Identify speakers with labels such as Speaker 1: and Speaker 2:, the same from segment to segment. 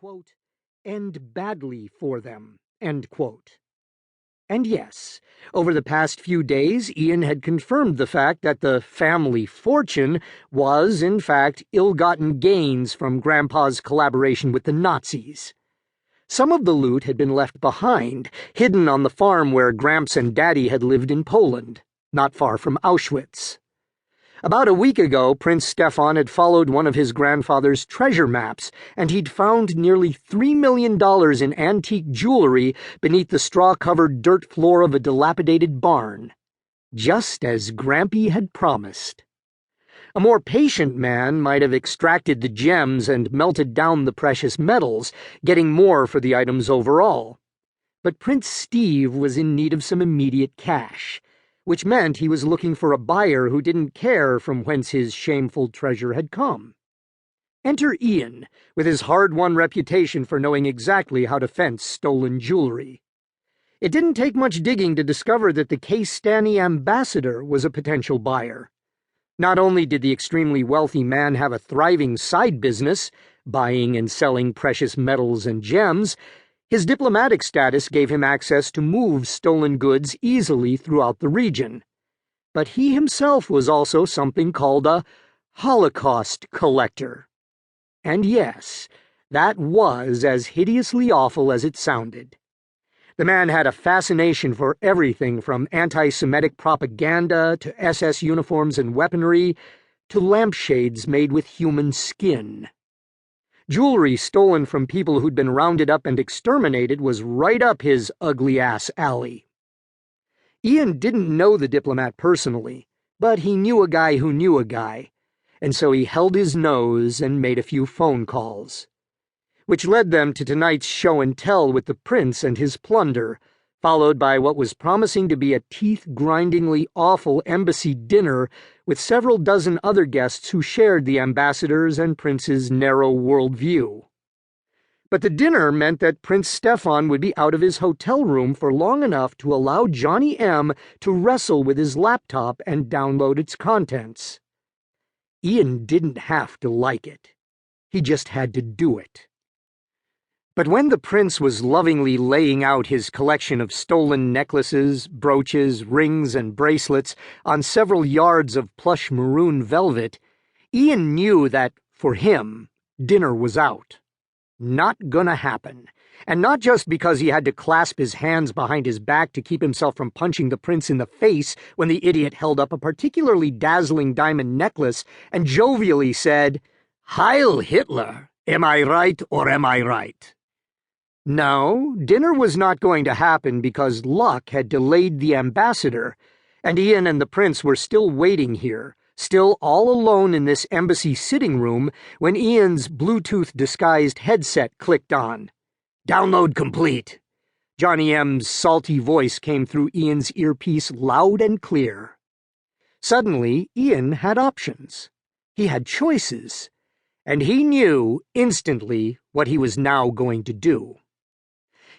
Speaker 1: quote, end badly for them, end quote. And yes, over the past few days, Ian had confirmed the fact that the family fortune was, in fact, ill-gotten gains from Grandpa's collaboration with the Nazis. Some of the loot had been left behind, hidden on the farm where Gramps and Daddy had lived in Poland, not far from Auschwitz. About a week ago, Prince Stefan had followed one of his grandfather's treasure maps, and he'd found nearly $3 million in antique jewelry beneath the straw-covered dirt floor of a dilapidated barn, just as Grampy had promised. A more patient man might have extracted the gems and melted down the precious metals, getting more for the items overall. But Prince Steve was in need of some immediate cash, which meant he was looking for a buyer who didn't care from whence his shameful treasure had come. Enter Ian, with his hard-won reputation for knowing exactly how to fence stolen jewelry. It didn't take much digging to discover that the K-Stani ambassador was a potential buyer. Not only did the extremely wealthy man have a thriving side business, buying and selling precious metals and gems, his diplomatic status gave him access to move stolen goods easily throughout the region. But he himself was also something called a Holocaust collector. And yes, that was as hideously awful as it sounded. The man had a fascination for everything from anti-Semitic propaganda to SS uniforms and weaponry to lampshades made with human skin. Jewelry stolen from people who'd been rounded up and exterminated was right up his ugly-ass alley. Ian didn't know the diplomat personally, but he knew a guy who knew a guy, and so he held his nose and made a few phone calls, which led them to tonight's show and tell with the prince and his plunder, followed by what was promising to be a teeth-grindingly awful embassy dinner with several dozen other guests who shared the ambassador's and prince's narrow worldview. But the dinner meant that Prince Stefan would be out of his hotel room for long enough to allow Johnny M. to wrestle with his laptop and download its contents. Ian didn't have to like it. He just had to do it. But when the prince was lovingly laying out his collection of stolen necklaces, brooches, rings, and bracelets on several yards of plush maroon velvet, Ian knew that, for him, dinner was out. Not gonna happen. And not just because he had to clasp his hands behind his back to keep himself from punching the prince in the face when the idiot held up a particularly dazzling diamond necklace and jovially said, "Heil Hitler! Am I right or am I right?" No, dinner was not going to happen because luck had delayed the ambassador, and Ian and the prince were still waiting here, still all alone in this embassy sitting room, when Ian's Bluetooth-disguised headset clicked on. "Download complete." Johnny M.'s salty voice came through Ian's earpiece loud and clear. Suddenly, Ian had options. He had choices, and he knew instantly what he was now going to do.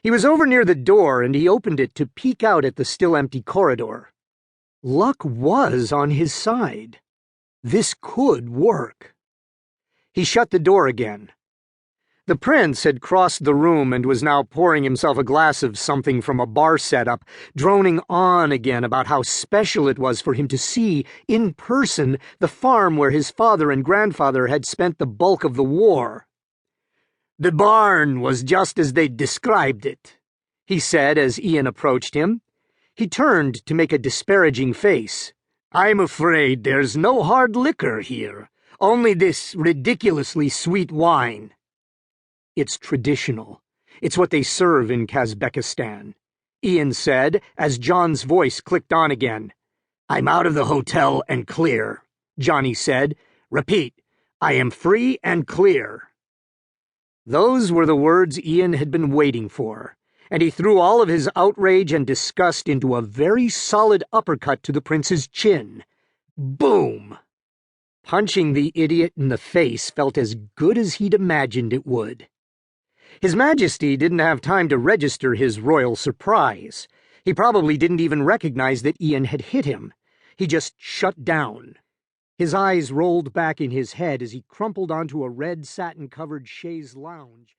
Speaker 1: He was over near the door, and he opened it to peek out at the still-empty corridor. Luck was on his side. This could work. He shut the door again. The prince had crossed the room and was now pouring himself a glass of something from a bar setup, droning on again about how special it was for him to see, in person, the farm where his father and grandfather had spent the bulk of the war. "The barn was just as they'd described it," he said as Ian approached him. He turned to make a disparaging face. "I'm afraid there's no hard liquor here, only this ridiculously sweet wine." "It's traditional. It's what they serve in Kazbekistan," Ian said as John's voice clicked on again. "I'm out of the hotel and clear," Johnny said. "Repeat, I am free and clear." Those were the words Ian had been waiting for, and he threw all of his outrage and disgust into a very solid uppercut to the prince's chin. Boom! Punching the idiot in the face felt as good as he'd imagined it would. His Majesty didn't have time to register his royal surprise. He probably didn't even recognize that Ian had hit him. He just shut down. His eyes rolled back in his head as he crumpled onto a red satin-covered chaise lounge.